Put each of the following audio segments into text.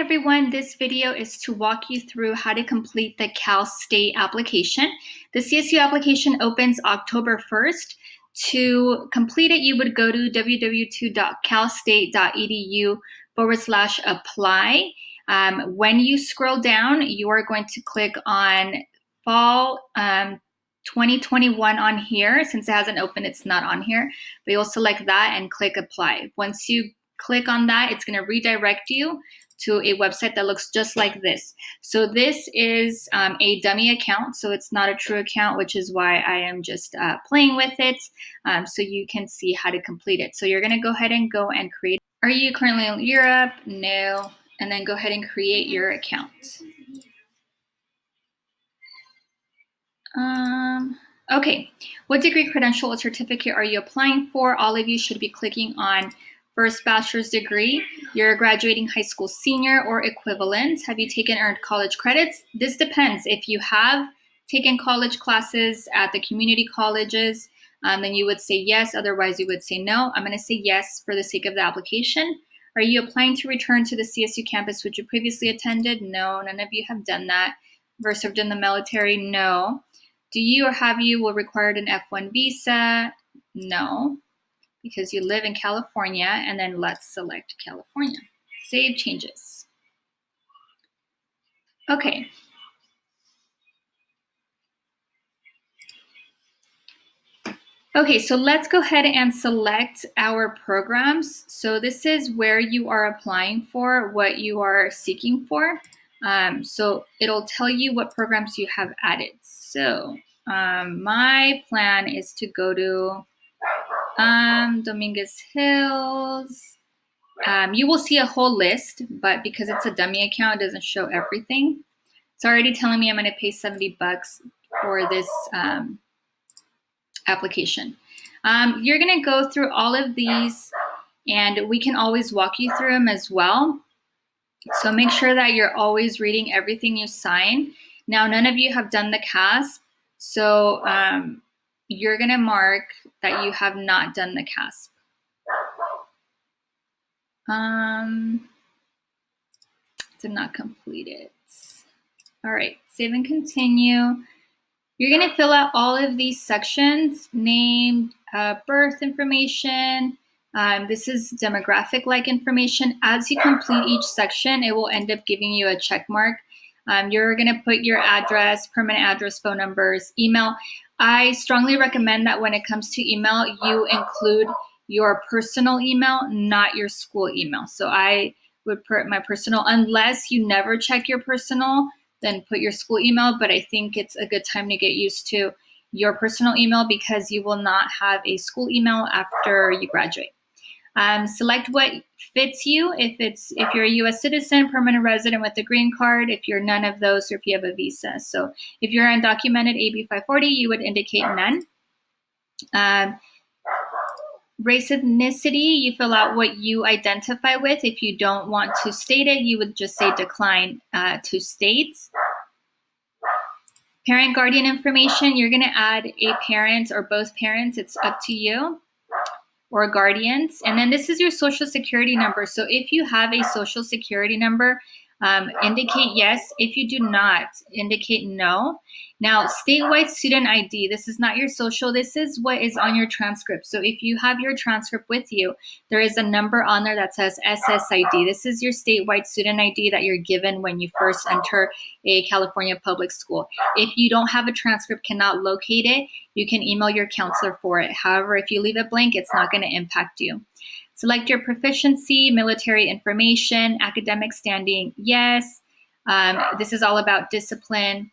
everyone, this video is to walk you through how to complete the Cal State application. The CSU application opens October 1st. To complete it, you would go to www.calstate.edu/apply. When you scroll down, you are going to click on Fall 2021 on here. Since it hasn't opened, it's not on here, but you'll select that and click Apply. Once you click on that, it's going to redirect you to a website that looks just like this. So this is a dummy account, so it's not a true account, which is why I am just playing with it, so you can see how to complete it. So you're going to go ahead and create. Are you currently in Europe? No. And then go ahead and create your account. Okay, what degree, credential, or certificate are you applying for? All of you should be clicking on first bachelor's degree. You're a graduating high school senior or equivalent. Have you taken earned college credits? This depends. If you have taken college classes at the community colleges, then you would say yes. Otherwise, you would say no. I'm going to say yes for the sake of the application. Are you applying to return to the CSU campus which you previously attended? No, none of you have done that. Ever served in the military? No. Do you or have you required an F1 visa? No, because you live in California, and then let's select California. Save changes. Okay. Okay, so let's go ahead and select our programs. So this is where you are applying for, what you are seeking for. So it'll tell you what programs you have added. So my plan is to go to Dominguez Hills. You will see a whole list, but because it's a dummy account, it doesn't show everything. It's already telling me I'm going to pay $70 for this application. You're going to go through all of these, and we can always walk you through them as well. So make sure that you're always reading everything you sign. Now, none of you have done the CASP, so you're going to mark that you have not done the CASP. Did not complete it. All right, save and continue. You're going to fill out all of these sections: name, birth information. This is demographic-like information. As you complete each section, it will end up giving you a check mark. You're going to put your address, permanent address, phone numbers, email. I strongly recommend that when it comes to email, you include your personal email, not your school email. So I would put my personal, unless you never check your personal, then put your school email. But I think it's a good time to get used to your personal email because you will not have a school email after you graduate. Select what fits you. If you're a U.S. citizen, permanent resident with a green card, if you're none of those, or if you have a visa. So if you're undocumented AB 540, you would indicate none. Race, ethnicity, you fill out what you identify with. If you don't want to state it, you would just say decline to state. Parent guardian information, you're going to add a parent or both parents. It's up to you. Or guardians. And then this is your social security number. So if you have a social security number, indicate yes. If you do not, indicate no. Now, statewide student ID, this is not your social, this is what is on your transcript. So if you have your transcript with you, there is a number on there that says SSID. This is your statewide student ID that you're given when you first enter a California public school. If you don't have a transcript, cannot locate it, you can email your counselor for it. However, if you leave it blank, it's not going to impact you. Select your proficiency, military information, academic standing, yes. This is all about discipline.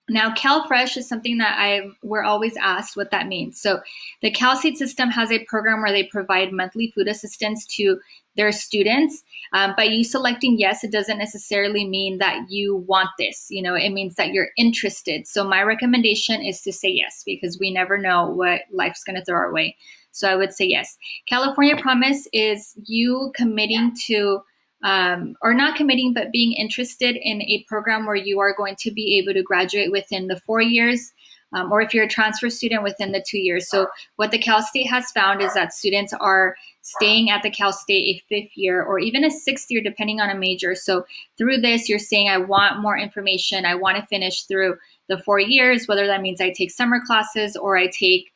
Now, CalFresh is something that we're always asked what that means. So the Cal State system has a program where they provide monthly food assistance to their students. By you selecting yes, it doesn't necessarily mean that you want this. You know, it means that you're interested. So my recommendation is to say yes, because we never know what life's going to throw our way. So I would say yes. California Promise is you committing to, or not committing, but being interested in a program where you are going to be able to graduate within the 4 years. or if you're a transfer student within the 2 years. So what the Cal State has found is that students are staying at the Cal State a 5th year or even a 6th year, depending on a major. So through this, you're saying, I want more information. I want to finish through the 4 years, whether that means I take summer classes or I take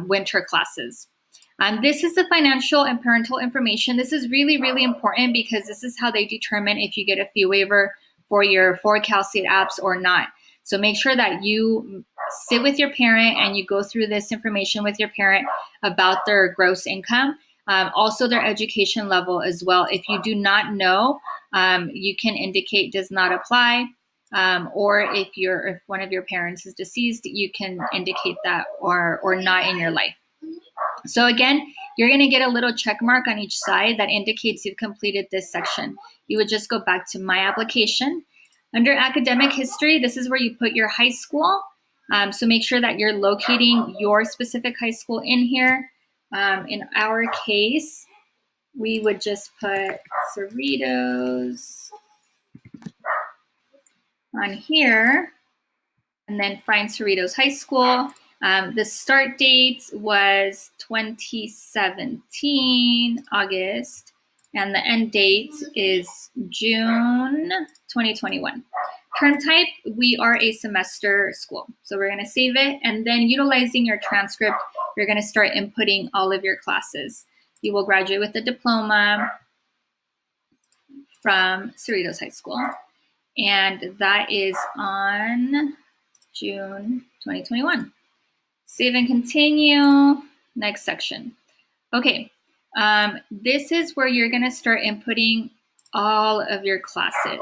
winter classes. This is the financial and parental information. This is really, really important because this is how they determine if you get a fee waiver for your 4 Cal State apps or not. So make sure that you sit with your parent and you go through this information with your parent about their gross income, also their education level as well. If you do not know, you can indicate does not apply, or if one of your parents is deceased, you can indicate that or not in your life. So again, you're going to get a little check mark on each side that indicates you've completed this section. You would just go back to My Application. Under Academic History, this is where you put your high school. So make sure that you're locating your specific high school in here. In our case, we would just put Cerritos on here and then find Cerritos High School. The start date was 2017, August, and the end date is June 2021. Term type, we are a semester school. So we're going to save it, and then utilizing your transcript, you're going to start inputting all of your classes. You will graduate with a diploma from Cerritos High School, and that is on June 2021. Save and continue. Next section. Okay, this is where you're going to start inputting all of your classes.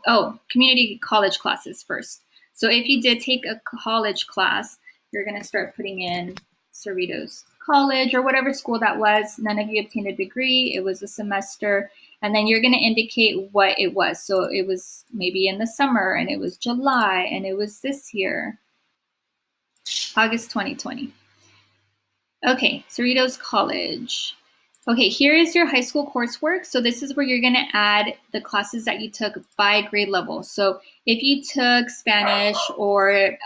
Oh, community college classes first. So if you did take a college class, you're going to start putting in Cerritos College or whatever school that was. None of you obtained a degree. It was a semester. And then you're going to indicate what it was. So it was maybe in the summer, and it was July, and it was this year, August 2020. Okay, Cerritos College. Okay, here is your high school coursework. So this is where you're going to add the classes that you took by grade level. So if you took Spanish or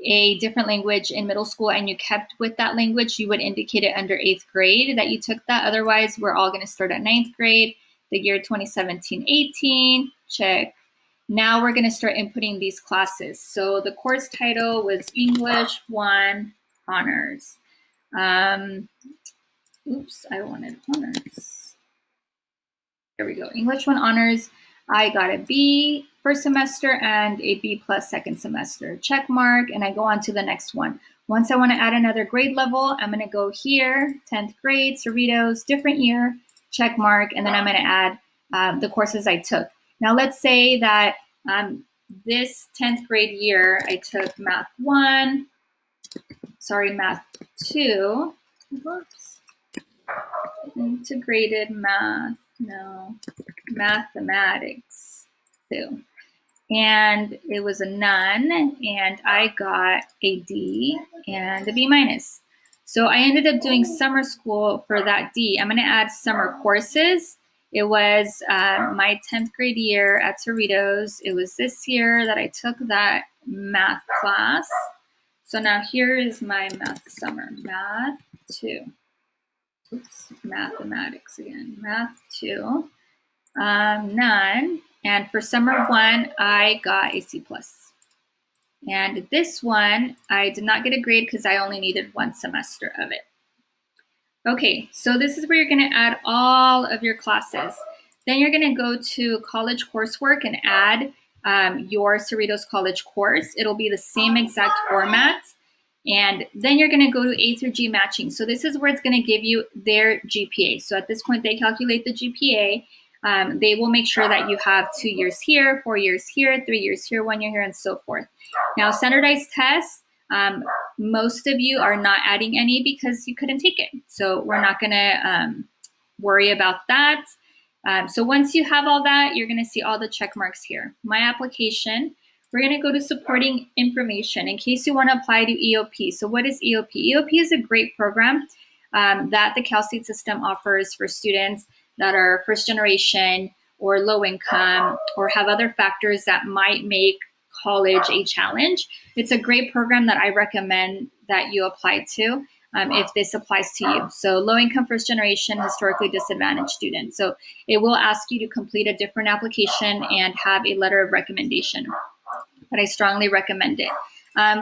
a different language in middle school and you kept with that language, you would indicate it under 8th grade that you took that. Otherwise, we're all going to start at 9th grade, the year 2017-18, check. Now we're going to start inputting these classes. So the course title was English 1 Honors. Oops, I wanted honors. There we go. English 1 Honors. I got a B first semester and a B+ second semester. Check mark, and I go on to the next one. Once I want to add another grade level, I'm going to go here, 10th grade, Cerritos, different year, check mark, and then I'm going to add the courses I took. Now let's say that this 10th grade year, I took Math 2, whoops, integrated math, no, mathematics 2. And it was a none, and I got a D and a B-. So I ended up doing summer school for that D. I'm going to add summer courses. It was my 10th grade year at Cerritos. It was this year that I took that math class. So now here is my math summer, Math 2. Oops, mathematics again, Math 2, none. And for summer 1, I got a C+. And this one, I did not get a grade because I only needed 1 semester of it. Okay, so this is where you're going to add all of your classes. Then you're going to go to college coursework and add your Cerritos College course. It'll be the same exact format. And then you're going to go to A through G matching. So this is where it's going to give you their GPA. So at this point, they calculate the GPA. They will make sure that you have 2 years here, 4 years here, 3 years here, 1 year here, and so forth. Now, standardized tests, most of you are not adding any because you couldn't take it. So we're not going to worry about that. So once you have all that, you're going to see all the check marks here. My Application. We're going to go to supporting information in case you want to apply to EOP. So what is EOP? EOP is a great program that the Cal State system offers for students that are first generation or low income or have other factors that might make college a challenge. It's a great program that I recommend that you apply to if this applies to you. So low income first generation, historically disadvantaged students. So it will ask you to complete a different application and have a letter of recommendation. But I strongly recommend it.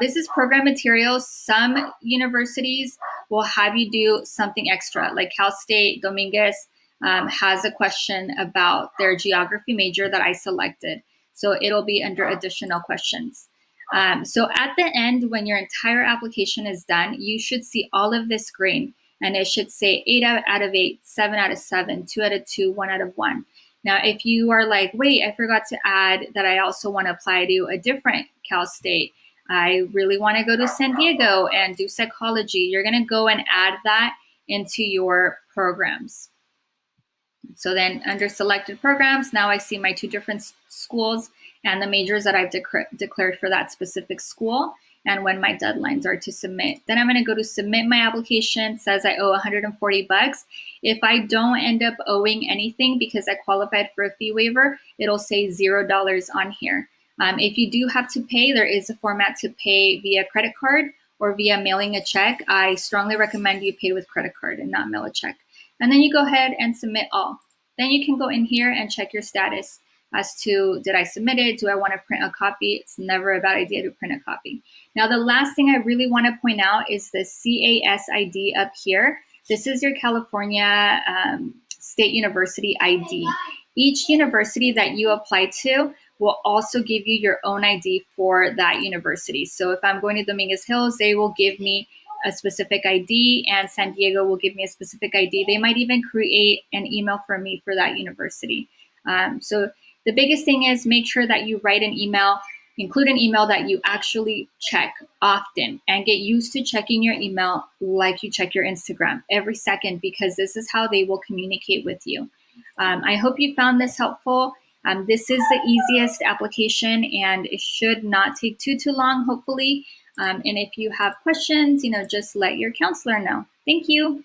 This is program materials. Some universities will have you do something extra, like Cal State Dominguez has a question about their geography major that I selected. So it'll be under additional questions. So at the end, when your entire application is done, you should see all of this green, and it should say 8 out of 8, 7 out of 7, 2 out of 2, 1 out of 1. Now, if you are like, wait, I forgot to add that I also want to apply to a different Cal State, I really want to go to San Diego and do psychology, you're going to go and add that into your programs. So then under selected programs, now I see my 2 different schools and the majors that I've declared for that specific school and when my deadlines are to submit. Then I'm going to go to submit my application. It says I owe $140. If I don't end up owing anything because I qualified for a fee waiver, it'll say $0 on here. If you do have to pay, there is a format to pay via credit card or via mailing a check. I strongly recommend you pay with credit card and not mail a check. And then you go ahead and submit all. Then you can go in here and check your status as to, did I submit it? Do I want to print a copy? It's never a bad idea to print a copy. Now, the last thing I really want to point out is the CASID up here. This is your California State University ID. Each university that you apply to will also give you your own ID for that university. So if I'm going to Dominguez Hills, they will give me a specific ID, and San Diego will give me a specific ID. They might even create an email for me for that university. So the biggest thing is make sure that you write an email, include an email that you actually check often, and get used to checking your email like you check your Instagram every second, because this is how they will communicate with you. I hope you found this helpful. This is the easiest application and it should not take too long, hopefully. And if you have questions, just let your counselor know. Thank you.